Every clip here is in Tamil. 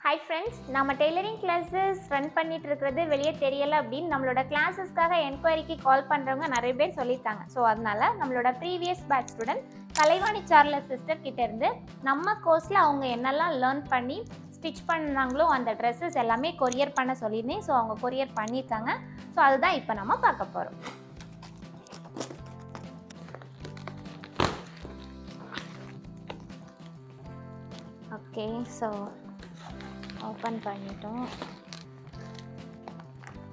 ஹாய் ஃப்ரெண்ட்ஸ், நம்ம டெய்லரிங் கிளாஸஸ் ரன் பண்ணிட்டு இருக்கிறது வெளியே தெரியலை அப்படின்னு நம்மளோட கிளாஸஸ்க்காக என்கொயரிக்கு கால் பண்ணுறவங்க நிறைய பேர் சொல்லியிருக்காங்க. ஸோ அதனால நம்மளோட previous batch student Kalaivani Charles sister கிட்டேருந்து நம்ம கோர்ஸில் அவங்க என்னெல்லாம் லேர்ன் பண்ணி ஸ்டிச் பண்ணாங்களோ அந்த ட்ரெஸ்ஸஸ் எல்லாமே கொரியர் பண்ண சொல்லியிருந்தேன். ஸோ அவங்க கொரியர் பண்ணியிருக்காங்க. ஸோ அதுதான் இப்போ நம்ம பார்க்க போகிறோம். ஓகே, ஸோ ஓப்பன் பண்ணிட்டோம்.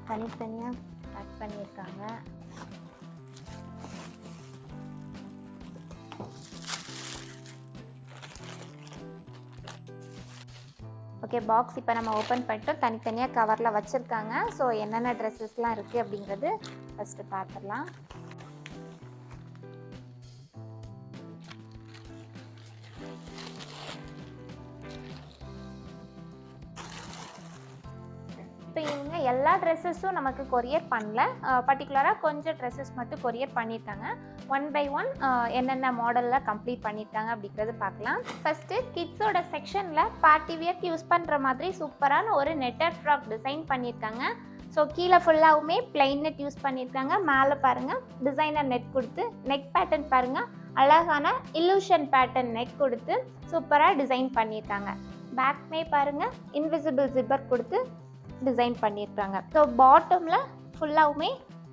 தனித்தனியாக கட் பண்ணியிருக்காங்க. ஓகே, பாக்ஸ் இப்போ நம்ம ஓப்பன் பண்ணிட்டோம். தனித்தனியாக கவரில் வச்சுருக்காங்க. ஸோ என்னென்ன ட்ரெஸ்ஸஸ்லாம் இருக்குது அப்படிங்கிறது ஃபஸ்ட்டு பார்த்துடலாம். இப்போ இவங்க எல்லா ட்ரெஸ்ஸஸும் நமக்கு கொரியர் பண்ணல. பர்டிகுலராக கொஞ்சம் ட்ரெஸ்ஸஸ் மட்டும் கொரியர் பண்ணியிருக்காங்க. ஒன் பை ஒன் என்னென்ன மாடலில் கம்ப்ளீட் பண்ணியிருக்காங்க அப்படிங்கிறது பார்க்கலாம். ஃபஸ்ட்டு கிட்ஸோட செக்ஷனில் பார்ட்டி வியர்க்கு யூஸ் பண்ணுற மாதிரி சூப்பரான ஒரு நெட்டட் ஃப்ராக் டிசைன் பண்ணியிருக்காங்க. ஸோ கீழே ஃபுல்லாகவுமே பிளைன் நெட் யூஸ் பண்ணியிருக்காங்க. மேலே பாருங்கள் டிசைனர் நெட் கொடுத்து நெக் பேட்டர்ன் பாருங்கள், அழகான இல்லூஷன் பேட்டர்ன் நெக் கொடுத்து சூப்பராக டிசைன் பண்ணியிருக்காங்க. பேக்மே பாருங்கள் இன்விசிபிள் ஜிப்பர் கொடுத்து டிசைன் பண்ணியிருக்காங்க. ஸோ பாட்டமில் ஃபுல்லாகவுமே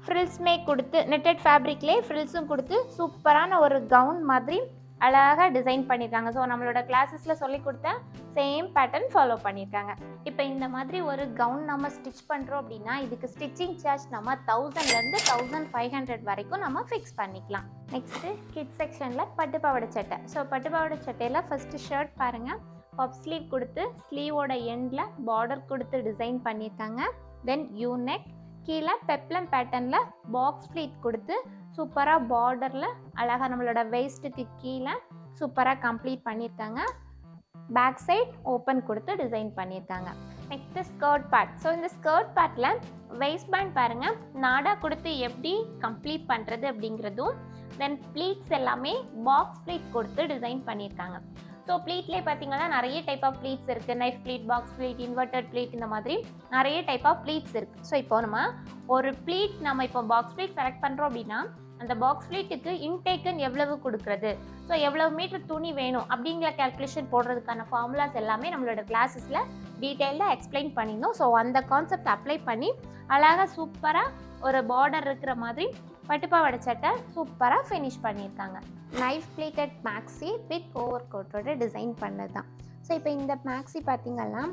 ஃப்ரில்ஸ்மே கொடுத்து நெட்டட் ஃபேப்ரிக்லேயே ஃப்ரில்ஸும் கொடுத்து சூப்பரான ஒரு கவுன் மாதிரி அழகாக டிசைன் பண்ணியிருக்காங்க. ஸோ நம்மளோட கிளாஸஸில் சொல்லி கொடுத்த சேம் பேட்டர்ன் ஃபாலோ பண்ணியிருக்காங்க. இப்போ இந்த மாதிரி ஒரு கவுன் நம்ம ஸ்டிச் பண்ணுறோம் அப்படின்னா இதுக்கு ஸ்டிச்சிங் சார்ஜ் நம்ம 1000லேருந்து 1500 வரைக்கும் நம்ம ஃபிக்ஸ் பண்ணிக்கலாம். நெக்ஸ்ட்டு கிட்ஸ் செக்ஷனில் பட்டு பாவாடை சட்டை. ஸோ பட்டு பாவாடை சட்டையில் ஃபஸ்ட்டு ஷர்ட் பாருங்கள், பப் ஸ்லீவ் கொடுத்து ஸ்லீவோட எண்டில் பார்டர் கொடுத்து டிசைன் பண்ணியிருக்காங்க. தென் யூ நெக், கீழே பெப்ளம் பேட்டர்னில் பாக்ஸ் ஃப்ளீட் கொடுத்து சூப்பராக பார்டரில் அழகாக நம்மளோட வெயிஸ்ட்டுக்கு கீழே சூப்பராக கம்ப்ளீட் பண்ணியிருக்காங்க. பேக் சைட் ஓப்பன் கொடுத்து டிசைன் பண்ணியிருக்காங்க. Next skirt part. ஸோ இந்த ஸ்கர்ட் பேட்டில் வெயிஸ்ட் பேண்ட் பாருங்கள் நாடா கொடுத்து எப்படி கம்ப்ளீட் பண்ணுறது அப்படிங்கிறதும், தென் ப்ளீட்ஸ் எல்லாமே பாக்ஸ் ஃப்ளீட் கொடுத்து டிசைன் பண்ணியிருக்காங்க. ஸோ ப்ளீட்லேயே பார்த்தீங்கன்னா நிறைய டைப் ஆஃப் ப்ளீட்ஸ் இருக்குது. Knife pleat, box pleat, inverted pleat, இந்த மாதிரி நிறைய டைப் ஆஃப் ப்ளீட்ஸ் இருக்குது. ஸோ இப்போ நம்ம ஒரு ப்ளீட் நம்ம இப்போ பாக்ஸ் ப்ளீட் செலக்ட் பண்ணுறோம் அப்படின்னா அந்த பாக்ஸ் ப்ளீட்டுக்கு இன்டேக்குன்னு எவ்வளவு கொடுக்குறது, ஸோ எவ்வளவு மீட்டர் துணி வேணும் அப்படிங்கிற கேல்குலேஷன் போடுறதுக்கான ஃபார்முலாஸ் எல்லாமே நம்மளோட கிளாஸஸில் டீட்டெயிலாக எக்ஸ்பிளைன் பண்ணியிருந்தோம். ஸோ அந்த கான்செப்ட் அப்ளை பண்ணி அழகாக சூப்பராக ஒரு பார்டர் இருக்கிற மாதிரி பட்டுப்பாவாடை சட்டை சூப்பராக ஃபினிஷ் பண்ணியிருக்காங்க. Knife pleated maxi with over கோட்டோட டிசைன் பண்ணது தான். ஸோ இப்போ இந்த மேக்ஸி பார்த்திங்கன்னா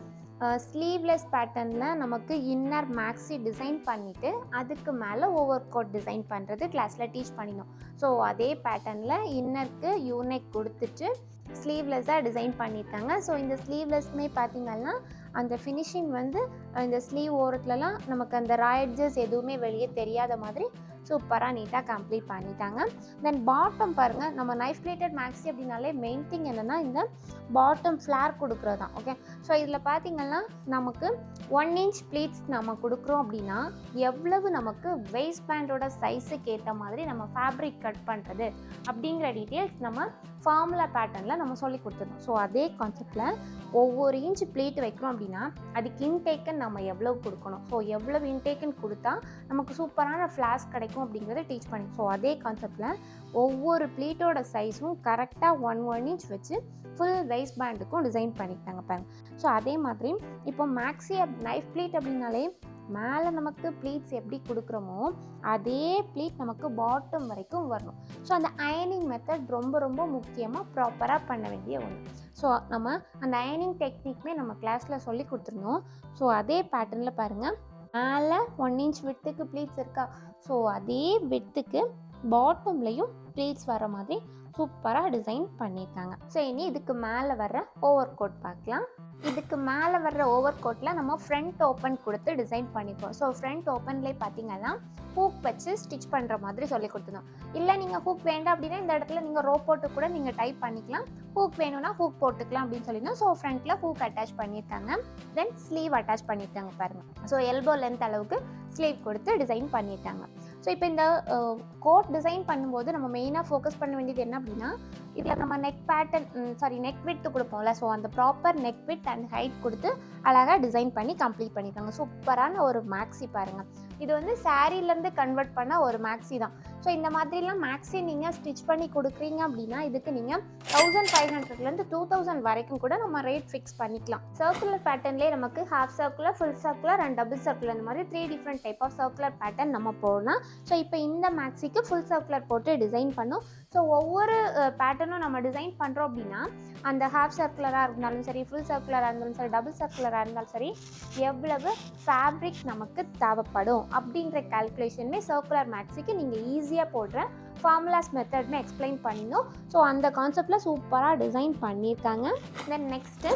ஸ்லீவ்லெஸ் பேட்டர்னில் நமக்கு இன்னர் மேக்ஸி டிசைன் பண்ணிவிட்டு அதுக்கு மேலே ஓவர் கோட் டிசைன் பண்ணுறது கிளாஸில் டீச் பண்ணினோம். ஸோ அதே பேட்டர்னில் இன்னருக்கு யூனெக் கொடுத்துட்டு ஸ்லீவ்லெஸ்ஸாக டிசைன் பண்ணியிருக்காங்க. ஸோ இந்த ஸ்லீவ்லெஸ்மே பார்த்திங்கன்னா அந்த ஃபினிஷிங் வந்து இந்த ஸ்லீவ் ஓரத்துலலாம் நமக்கு அந்த ராய்ட்ஜஸ் எதுவுமே வெளியே தெரியாத மாதிரி சூப்பராக நீட்டாக கம்ப்ளீட் பண்ணிட்டாங்க. தென் பாட்டம் பாருங்கள், நம்ம நைஃப் பிளேட்டட் மேக்ஸி அப்படின்னாலே மெயின் திங் என்னென்னா இந்த பாட்டம் ஃப்ளேர் கொடுக்குறது தான். ஓகே, ஸோ இதில் பார்த்திங்கன்னா நமக்கு 1 inch ப்ளீட்ஸ் நம்ம கொடுக்குறோம் அப்படின்னா எவ்வளவு நமக்கு வெயிஸ்ட் பேண்டோட சைஸுக்கு ஏற்ற மாதிரி நம்ம ஃபேப்ரிக் கட் பண்ணுறது அப்படிங்கிற டீட்டெயில்ஸ் நம்ம ஃபார்முலா பேட்டர்னில் நம்ம சொல்லி கொடுத்துருந்தோம். ஸோ அதே கான்செப்டில் ஒவ்வொரு இன்ச் ப்ளீட் வைக்கிறோம் அப்படின்னா அதுக்கு இன்டேக்கன் நம்ம எவ்வளவு கொடுக்கணும், ஸோ எவ்வளவு இன்டேக்கன் கொடுத்தா நமக்கு சூப்பரான ஃப்ளாஷ் கிடைக்கும் அப்படிங்கிறத டீச் பண்ணி, ஸோ அதே கான்செப்டில் ஒவ்வொரு ப்ளீட்டோட சைஸும் கரெக்டாக 1 inch வச்சு ஃபுல் வெயிஸ்ட் பேண்டுக்கும் டிசைன் பண்ணிட்டாங்க பாருங்க. ஸோ அதே மாதிரி இப்போ மேக்ஸி நைஃப் ப்ளீட் அப்படின்னாலே மேலே நமக்கு ப்ளீட்ஸ் எப்படி கொடுக்குறோமோ அதே ப்ளீட் நமக்கு பாட்டம் வரைக்கும் வரணும். ஸோ அந்த அயனிங் மெத்தட் ரொம்ப ரொம்ப முக்கியமாக ப்ராப்பராக பண்ண வேண்டிய ஒன்று. ஸோ நம்ம அந்த அயனிங் டெக்னிக்மே நம்ம கிளாஸில் சொல்லி கொடுத்துருந்தோம். ஸோ அதே பேட்டர்னில் பாருங்கள், மேலே 1 inch விட்டுக்கு ப்ளீட்ஸ் இருக்கா, ஸோ அதே விட்டுக்கு பாட்டம்லேயும் ப்ளீட்ஸ் வர மாதிரி சூப்பராக டிசைன் பண்ணியிருக்காங்க. ஸோ இனி இதுக்கு மேலே வர்ற ஓவர் கோட் பார்க்கலாம். இதுக்கு மேலே வர்ற ஓவர் கோட்டில் நம்ம ஃப்ரண்ட் ஓப்பன் கொடுத்து டிசைன் பண்ணிப்போம். ஸோ ஃப்ரண்ட் ஓப்பன்லேயே பார்த்தீங்கன்னா ஹூக் வச்சு ஸ்டிச் பண்ணுற மாதிரி சொல்லி கொடுத்துருந்தோம். இல்லை நீங்கள் ஹூக் வேண்டாம் அப்படின்னா இந்த இடத்துல நீங்கள் ரோப் போட்டு கூட நீங்கள் டைப் பண்ணிக்கலாம். ஹூக் வேணும்னா ஹூக் போட்டுக்கலாம் அப்படின்னு சொல்லியிருந்தோம். ஸோ ஃப்ரண்ட்டில் ஹூக் அட்டாச் பண்ணியிருக்காங்க. தென் ஸ்லீவ் அட்டாச் பண்ணியிருக்காங்க பாருங்கள். ஸோ எல்போ லென்த் அளவுக்கு ஸ்லீவ் கொடுத்து டிசைன் பண்ணியிருக்காங்க. ஸோ இப்போ இந்த கோட் டிசைன் பண்ணும்போது நம்ம மெயினாக ஃபோக்கஸ் பண்ண வேண்டியது என்ன அப்படின்னா, இதில் நம்ம நெக் பேட்டர்ன் நெக் விட்த்து கொடுப்போம்ல, ஸோ அந்த proper neck width and height கொடுத்து அழகாக டிசைன் பண்ணி கம்ப்ளீட் பண்ணியிருக்காங்க. சூப்பரான ஒரு மேக்ஸி பாருங்கள். இது வந்து சாரீலேருந்து கன்வெர்ட் பண்ண ஒரு மேக்ஸி தான். ஸோ இந்த மாதிரிலாம் மேக்ஸி நீங்கள் ஸ்டிச் பண்ணி கொடுக்குறீங்க அப்படின்னா இதுக்கு நீங்கள் 1500லேருந்து 2000 வரைக்கும் கூட நம்ம ரேட் ஃபிக்ஸ் பண்ணிக்கலாம். சர்க்குலர் பேட்டர்ன்லேயே நமக்கு half circular, full circular and double circular இந்த மாதிரி 3 different type of circular pattern நம்ம போடலாம். ஸோ இப்போ இந்த மேக்ஸிக்கு ஃபுல் சர்க்குலர் போட்டு டிசைன் பண்ணோம். ஸோ ஒவ்வொரு பேட்டர்னும் நம்ம டிசைன் பண்ணுறோம் அப்படின்னா அந்த ஹாஃப் சர்க்குலராக இருந்தாலும் சரி, ஃபுல் சர்க்குலராக இருந்தாலும் சரி, டபுள் சர்க்குலராக இருந்தாலும் சரி, எவ்வளவு ஃபேப்ரிக் நமக்கு தேவைப்படும் அப்படின்ற கால்குலேஷனுமே சர்க்குலர் மேக்ஸிக்கு நீங்கள் ஈஸியாக போடுற ஃபார்முலாஸ் மெத்தட்னு எக்ஸ்பிளைன் பண்ணினோம். ஸோ அந்த கான்செப்டில் சூப்பராக டிசைன் பண்ணியிருக்காங்க. Then next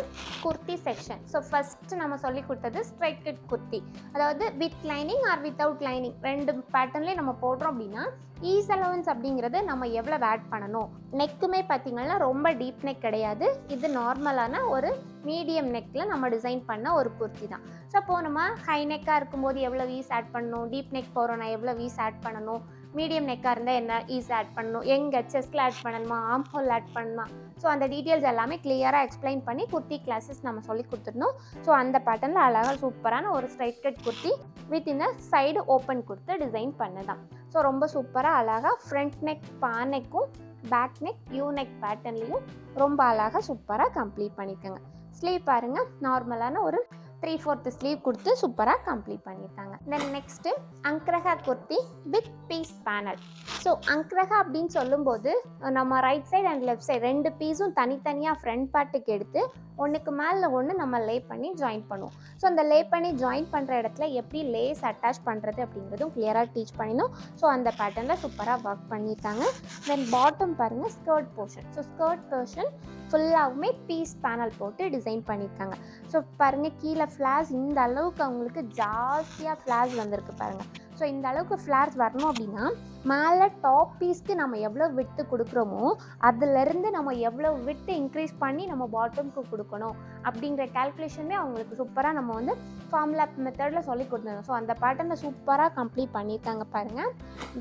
kurti section. So first நம்ம சொல்லி கொடுத்தது ஸ்ட்ரைட் கட் குர்த்தி, அதாவது with lining or without lining 2 பேட்டர்ன்லேயே நம்ம போடுறோம் அப்படின்னா ஈஸ் அலவன்ஸ் அப்படிங்கிறது நம்ம எவ்வளோ ஆட் பண்ணணும். நெக்குமே பார்த்திங்கன்னா ரொம்ப டீப் நெக் கிடையாது, இது நார்மலான ஒரு மீடியம் நெக்கில் நம்ம டிசைன் பண்ண ஒரு குர்த்தி தான். ஸோ அப்போது நம்ம ஹை நெக்காக இருக்கும்போது எவ்வளோ வீஸ் ஆட் பண்ணணும், டீப் நெக் போகிறோன்னா எவ்வளோ வீஸ் ஆட் பண்ணணும், மீடியம் நெக்காக இருந்தால் என்ன ஈஸ் ஆட் பண்ணணும், எங்கே செஸ்ட்டில் ஆட் பண்ணணுமா, ஆம் ஹோல் ஆட் பண்ணணுமா, ஸோ அந்த டீட்டெயில்ஸ் எல்லாமே கிளியராக எக்ஸ்பிளைன் பண்ணி குர்த்தி கிளாஸஸ் நம்ம சொல்லி கொடுத்துருந்தோம். ஸோ அந்த பேட்டர்னில் அழகாக சூப்பரான ஒரு ஸ்ட்ரைட் கட் குர்த்தி வித் இந்த சைடு ஓப்பன் கொடுத்து டிசைன் பண்ணதான். ஸோ ரொம்ப சூப்பராக அழகாக ஃப்ரண்ட் நெக், பா நெக்கும், பேக் நெக், யூ நெக் பேட்டர்ன்லேயும் ரொம்ப அழகாக சூப்பராக கம்ப்ளீட் பண்ணியிருக்காங்க. ஸ்லீவ் பாருங்கள், நார்மலான ஒரு 3/4 ஸ்லீவ் கொடுத்து சூப்பராக கம்ப்ளீட் பண்ணியிருக்காங்க. Then next angrakha kurti with piece panel. So angrakha அப்படின்னு சொல்லும்போது நம்ம right side and left side 2 பீஸும் தனித்தனியாக ஃப்ரண்ட் பார்ட்டுக்கு எடுத்து ஒன்றுக்கு மேலே ஒன்று நம்ம லே பண்ணி ஜாயின் பண்ணுவோம். ஸோ அந்த லே பண்ணி ஜாயின் பண்ணுற இடத்துல எப்படி லேஸ் அட்டாச் பண்ணுறது அப்படிங்கிறதும் கிளியராக டீச் பண்ணினோம். ஸோ அந்த பேட்டர்னில் சூப்பராக ஒர்க் பண்ணியிருக்காங்க. தென் பாட்டம் பாருங்கள், skirt portion. So skirt portion ஃபுல்லாகவுமே பீஸ் பேனல் போட்டு டிசைன் பண்ணியிருக்காங்க. ஸோ பாருங்கள், கீழே ஃப்ளார்ஸ் இந்த அளவுக்கு அவங்களுக்கு ஜாஸ்தியாக ஃப்ளார்ஸ் வந்திருக்கு பாருங்கள். ஸோ இந்த அளவுக்கு ஃப்ளார்ஸ் வரணும் அப்படின்னா மேலே டாப் பீஸ்க்கு நம்ம எவ்வளோ விட்டு கொடுக்குறோமோ அதுலேருந்து நம்ம எவ்வளோ விட்டு இன்க்ரீஸ் பண்ணி நம்ம பாட்டமுக்கு கொடுக்கணும் அப்படிங்கிற கால்குலேஷனே அவங்களுக்கு சூப்பராக நம்ம வந்து ஃபார்முலா மெத்தடில் சொல்லி கொடுத்துருந்தோம். ஸோ அந்த பேட்டர்னில் சூப்பராக கம்ப்ளீட் பண்ணியிருக்காங்க பாருங்கள்.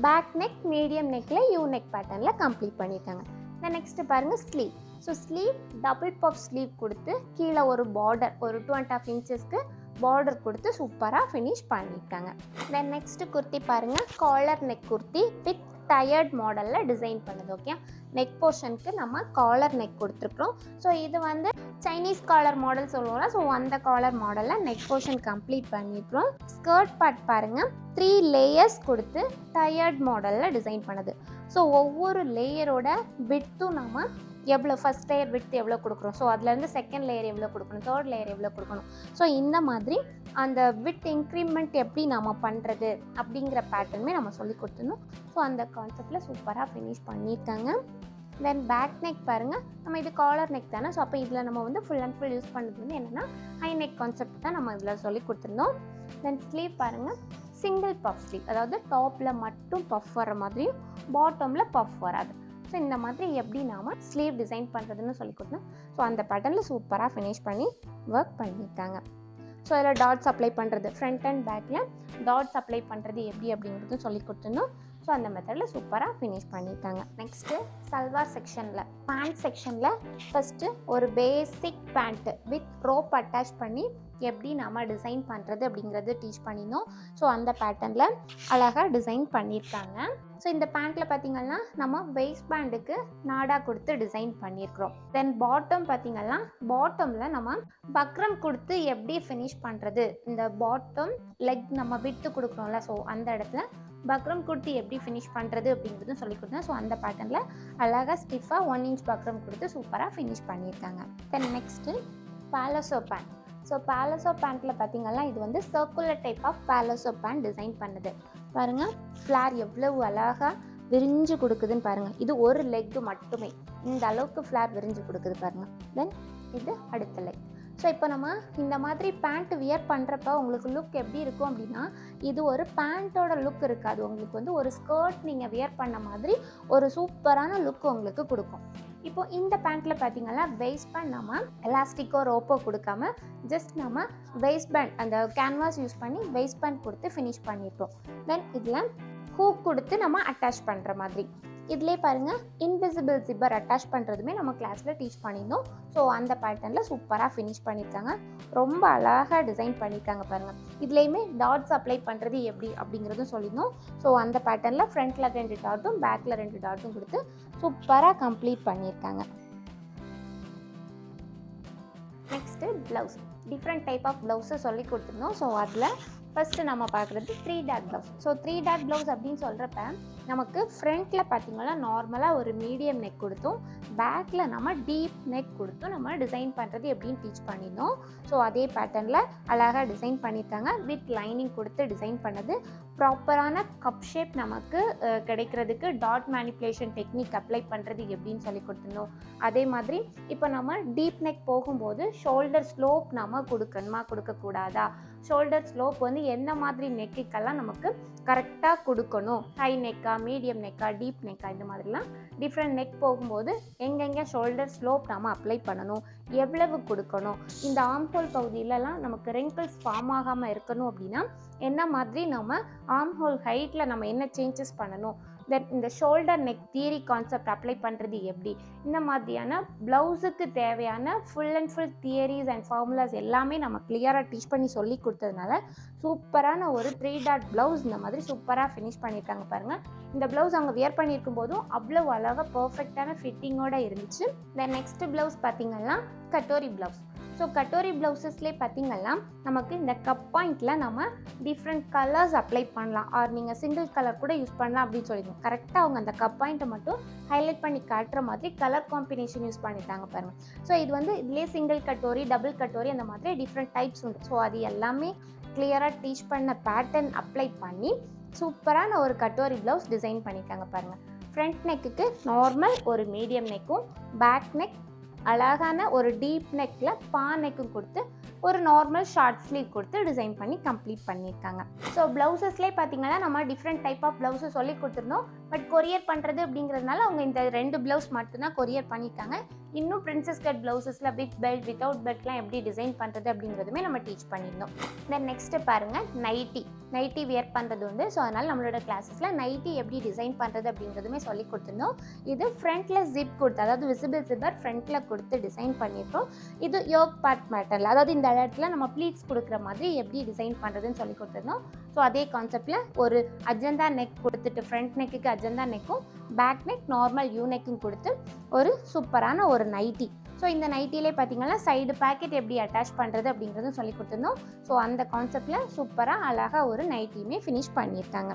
பேக் நெக், மீடியம் நெக்கில் யூ நெக் பேட்டர்னில் கம்ப்ளீட் பண்ணியிருக்காங்க. நெக்ஸ்ட்டு பாருங்கள் sleeve. So sleeve double puff sleeve கொடுத்து கீழே ஒரு பார்டர் ஒரு 2.5 இன்ச்சஸ்க்கு பார்டர் கொடுத்து சூப்பராக ஃபினிஷ் பண்ணியிருக்காங்க. தென் நெக்ஸ்ட்டு குர்த்தி பாருங்கள், collar neck kurti with tiered மாடலில் டிசைன் பண்ணுது. ஓகே, நெக் போர்ஷனுக்கு நம்ம காலர் நெக் கொடுத்துருக்குறோம். ஸோ இது வந்து சைனீஸ் காலர் மாடல் சொல்லுவோம்ல, ஸோ அந்த காலர் மாடலில் நெக் போர்ஷன் கம்ப்ளீட் பண்ணியிருக்கிறோம். ஸ்கர்ட் பார்ட் பாருங்கள், 3 லேயர்ஸ் கொடுத்து டயர்ட் மாடலில் டிசைன் பண்ணுது. ஸோ ஒவ்வொரு லேயரோட விட்த்தும் நம்ம எவ்வளோ ஃபஸ்ட் லேயர் விட்டு எவ்வளோ கொடுக்குறோம், ஸோ அதுலேருந்து செகண்ட் லேயர் எவ்வளோ கொடுக்கணும், தேர்ட் லேயர் எவ்வளோ கொடுக்கணும், ஸோ இந்த மாதிரி அந்த விட் இன்க்ரிமெண்ட் எப்படி நம்ம பண்ணுறது அப்படிங்கிற பேட்டர்னுமே நம்ம சொல்லி கொடுத்துருந்தோம். ஸோ அந்த கான்செப்டில் சூப்பராக ஃபினிஷ் பண்ணியிருக்காங்க. தென் பேக் நெக் பாருங்கள், நம்ம இது காலர் நெக் தானே, ஸோ அப்போ இதில் நம்ம வந்து ஃபுல் அண்ட் ஃபுல் யூஸ் பண்ணுறது வந்து என்னென்னா ஹை நெக் கான்செப்ட் தான் நம்ம இதில் சொல்லி கொடுத்துருந்தோம். தென் ஸ்லீவ் பாருங்கள், சிங்கிள் பஃப் ஸ்லீவ், அதாவது டாப்பில் மட்டும் பஃப் வர மாதிரியும் பாட்டமில் பஃப் வராது. ஸோ இந்த மாதிரி எப்படி நாம் ஸ்லீவ் டிசைன் பண்ணுறதுன்னு சொல்லி கொடுத்தோம். ஸோ அந்த பேட்டர்னில் சூப்பராக ஃபினிஷ் பண்ணி ஒர்க் பண்ணியிருக்காங்க. ஸோ அதில் டாட்ஸ் அப்ளை பண்ணுறது, ஃப்ரண்ட் அண்ட் பேக்கில் டாட்ஸ் அப்ளை பண்ணுறது எப்படி அப்படிங்கிறதும் சொல்லி கொடுத்துருந்தோம். ஸோ அந்த மெத்தடில் சூப்பராக ஃபினிஷ் பண்ணியிருக்காங்க. நெக்ஸ்ட்டு சல்வார் செக்ஷனில், பேண்ட் செக்ஷனில் ஃபஸ்ட்டு ஒரு பேசிக் பேண்ட்டு வித் ரோப் அட்டாச் பண்ணி எப்படி நம்ம டிசைன் பண்ணுறது அப்படிங்கிறது டீச் பண்ணியிருந்தோம். ஸோ அந்த பேட்டர்னில் அழகாக டிசைன் பண்ணியிருக்காங்க. ஸோ இந்த பேண்ட்டில் பார்த்திங்கன்னா நம்ம வெயிஸ்ட் பேண்டுக்கு நாடா கொடுத்து டிசைன் பண்ணியிருக்கிறோம். தென் பாட்டம் பார்த்திங்கன்னா பாட்டமில் நம்ம பக்ரம் கொடுத்து எப்படி ஃபினிஷ் பண்ணுறது, இந்த பாட்டம் லெக் நம்ம விட்டு கொடுக்குறோம்ல, ஸோ அந்த இடத்துல பக்ரம் கொடுத்து எப்படி ஃபினிஷ் பண்ணுறது அப்படிங்கிறதும் சொல்லி கொடுத்தேன். ஸோ அந்த பேட்டர்னில் அழகாக ஸ்டிஃபாக 1 இன்ச் பக்ரம் கொடுத்து சூப்பராக ஃபினிஷ் பண்ணியிருக்காங்க. Then next palazzo pant. So palazzo பேண்ட்டில் பார்த்திங்கன்னா இது வந்து circular type of palazzo pant design பண்ணுது. பாருங்கள், ஃப்ளார் எவ்வளவு அழகாக விரிஞ்சு கொடுக்குதுன்னு பாருங்கள். இது ஒரு லெக்கு மட்டுமே, இந்த அளவுக்கு ஃப்ளார் விரிஞ்சு கொடுக்குது பாருங்கள். தென் இது அடுத்த லெக். ஸோ இப்போ நம்ம இந்த மாதிரி பேண்ட் வியர் பண்ணுறப்ப உங்களுக்கு லுக் எப்படி இருக்கும் அப்படின்னா, இது ஒரு பேண்ட்டோட லுக் இருக்காது, உங்களுக்கு வந்து ஒரு ஸ்கர்ட் நீங்கள் வியர் பண்ண மாதிரி ஒரு சூப்பரான லுக் உங்களுக்கு கொடுக்கும். இப்போ இந்த பேண்ட்டில் பார்த்திங்கன்னா வெயிஸ்ட் பேண்ட் நம்ம எலாஸ்டிக்கோ ரோப்போ கொடுக்காம ஜஸ்ட் நம்ம வெயிஸ்ட் பேண்ட் அந்த கேன்வாஸ் யூஸ் பண்ணி வெயிஸ்ட் பேண்ட் கொடுத்து ஃபினிஷ் பண்ணியிருக்கோம். தென் இதில் ஹூக் கொடுத்து நம்ம அட்டாச் பண்ணுற மாதிரி. இதிலே பாருங்கள் இன்விசிபிள் ஜிப்பர் அட்டாச் பண்ணுறதுமே நம்ம கிளாஸில் டீச் பண்ணியிருந்தோம். ஸோ அந்த பேட்டர்னில் சூப்பராக ஃபினிஷ் பண்ணியிருக்காங்க. ரொம்ப அழகாக டிசைன் பண்ணியிருக்காங்க பாருங்கள். இதுலேயுமே டாட்ஸ் அப்ளை பண்ணுறது எப்படி அப்படிங்கிறதும் சொல்லியிருந்தோம். ஸோ அந்த பேட்டர்னில் ஃப்ரண்ட்டில் 2 டாட்டும் பேக்கில் 2 டாட்டும் கொடுத்து சூப்பராக கம்ப்ளீட் பண்ணியிருக்காங்க. Next blouse, different type of ப்ளவுஸை சொல்லி கொடுத்துருந்தோம். ஸோ அதில் ஃபஸ்ட்டு நம்ம பார்க்குறது 3 dot blouse. So 3 dot blouse அப்படின்னு சொல்கிறப்ப நமக்கு ஃப்ரண்ட்டில் பார்த்திங்கன்னா நார்மலாக ஒரு மீடியம் நெக் கொடுத்தோம், பேக்கில் நம்ம டீப் நெக் கொடுத்தோம் நம்ம டிசைன் பண்ணுறது எப்படின்னு டீச் பண்ணியிருந்தோம். ஸோ அதே பேட்டர்னில் அழகாக டிசைன் பண்ணியிருக்காங்க. வித் லைனிங் கொடுத்து டிசைன் பண்ணது. ப்ராப்பரான கப் ஷேப் நமக்கு கிடைக்கிறதுக்கு டாட் மேனிப்புலேஷன் டெக்னிக் அப்ளை பண்ணுறது எப்படின்னு சொல்லி கொடுத்துருந்தோம். அதே மாதிரி இப்போ நம்ம டீப் நெக் போகும்போது ஷோல்டர் ஸ்லோப் நம்ம கொடுக்கணுமா கொடுக்கக்கூடாதா, ஷோல்டர் ஸ்லோப் வந்து என்ன மாதிரி நெக்குக்கெல்லாம் நமக்கு கரெக்டாக கொடுக்கணும், ஹை நெக்கா மீடியம் நெக்கா டீப் நெக்கா, இந்த மாதிரிலாம் டிஃப்ரெண்ட் நெக் போகும்போது எங்கெங்கே ஷோல்டர் ஸ்லோப் நம்ம அப்ளை பண்ணணும், எவ்வளவு கொடுக்கணும், இந்த ஆம்ஹோல் பகுதியிலலாம் நமக்கு ரிங்கிள்ஸ் ஃபார்ம் ஆகாமல் இருக்கணும் அப்படின்னா என்ன மாதிரி நம்ம ஆம்ஹோல் ஹைட்டில் நம்ம என்ன சேஞ்சஸ் பண்ணணும், தென் இந்த shoulder neck theory concept apply பண்ணுறது எப்படி, இந்த மாதிரியான ப்ளவுஸுக்கு தேவையான full and full theories and formulas எல்லாமே நம்ம கிளியராக டீச் பண்ணி சொல்லி கொடுத்ததுனால சூப்பரான ஒரு 3 டாட் ப்ளவுஸ் இந்த மாதிரி சூப்பராக ஃபினிஷ் பண்ணியிருக்காங்க பாருங்கள். இந்த ப்ளவுஸ் அவங்க வியர் பண்ணியிருக்கும் போதும் அவ்வளோ அழகாக பர்ஃபெக்டான ஃபிட்டிங்கோடு இருந்துச்சு. தென் நெக்ஸ்ட் ப்ளவுஸ் பார்த்திங்கன்னா கட்டோரி ப்ளவுஸ். ஸோ கட்டோரி ப்ளவுசஸ்லேயே பார்த்திங்கன்னா நமக்கு இந்த கப் பாயிண்டில் நம்ம டிஃப்ரெண்ட் கலர்ஸ் அப்ளை பண்ணலாம், ஆர் நீங்கள் சிங்கிள் கலர் கூட யூஸ் பண்ணலாம் அப்படின்னு சொல்லிடுவோம். கரெக்டாக அவங்க அந்த கப் பாயிண்ட்டை மட்டும் ஹைலைட் பண்ணி காட்டுற மாதிரி கலர் காம்பினேஷன் யூஸ் பண்ணிட்டாங்க பாருங்கள். ஸோ இது வந்து இதுலேயே சிங்கிள் கட்டோரி டபுள் கட்டோரி அந்த மாதிரி டிஃப்ரெண்ட் டைப்ஸ் உண்டு. ஸோ அது எல்லாமே கிளியராக டீச் பண்ண பேட்டர்ன் அப்ளை பண்ணி சூப்பரான ஒரு கட்டோரி ப்ளவுஸ் டிசைன் பண்ணிட்டாங்க பாருங்கள். ஃப்ரண்ட் நெக்குக்கு நார்மல் ஒரு மீடியம் நெக்கும், பேக் நெக் அழகான ஒரு டீப் நெக்கில் பா நெக்கும் கொடுத்து ஒரு நார்மல் ஷார்ட் ஸ்லீவ் கொடுத்து டிசைன் பண்ணி கம்ப்ளீட் பண்ணியிருக்காங்க. ஸோ ப்ளவுசஸ்லேயே பார்த்திங்கன்னா நம்ம டிஃப்ரெண்ட் டைப் ஆஃப் ப்ளவுஸஸ் சொல்லி கொடுத்துருந்தோம். பட் கொரியர் பண்ணுறது அப்படிங்கிறதுனால அவங்க இந்த 2 ப்ளவுஸ் மட்டும்தான் கொரியர் பண்ணியிருக்காங்க. இன்னும் பிரின்சஸ் கட் ப்ளவுசஸில் வித் பெல்ட் வித்தவுட் பெல்ட்லாம் எப்படி டிசைன் பண்ணுறது அப்படிங்கிறதுமே நம்ம டீச் பண்ணியிருந்தோம். தென் நெக்ஸ்ட்டு பாருங்கள் நைட்டி வியர் பண்ணுறது உண்டு. ஸோ அதனால் நம்மளோட கிளாஸஸில் நைட்டி எப்படி டிசைன் பண்ணுறது அப்படிங்கிறதுமே சொல்லி கொடுத்துருந்தோம். இது ஃப்ரண்ட்டில் ஜிப் கொடுத்து, அதாவது விசிபிள் ஜிப்பர் ஃப்ரண்ட்டில் கொடுத்து டிசைன் பண்ணியிருக்கோம். இது யோக் பார்ட் மேட்டரில், அதாவது இந்த இடத்துல நம்ம ப்ளீட்ஸ் கொடுக்குற மாதிரி எப்படி டிசைன் பண்ணுறதுன்னு சொல்லி கொடுத்துருந்தோம். ஸோ அதே கான்செப்டில் ஒரு அஜந்தா நெக் கொடுத்துட்டு ஃப்ரண்ட் நெக்குக்கு அஜந்தா நெக்கும் பேக் நெக் நார்மல் யூ நெக்கும் கொடுத்து ஒரு சூப்பரான ஒரு நைட்டி. ஸோ இந்த நைட்டிலே பார்த்திங்கன்னா சைடு பேக்கெட் எப்படி அட்டாச் பண்ணுறது அப்படிங்கிறதும் சொல்லி கொடுத்துருந்தோம். ஸோ அந்த கான்செப்டில் சூப்பராக அழகாக ஒரு நைட்டியுமே ஃபினிஷ் பண்ணியிருக்காங்க.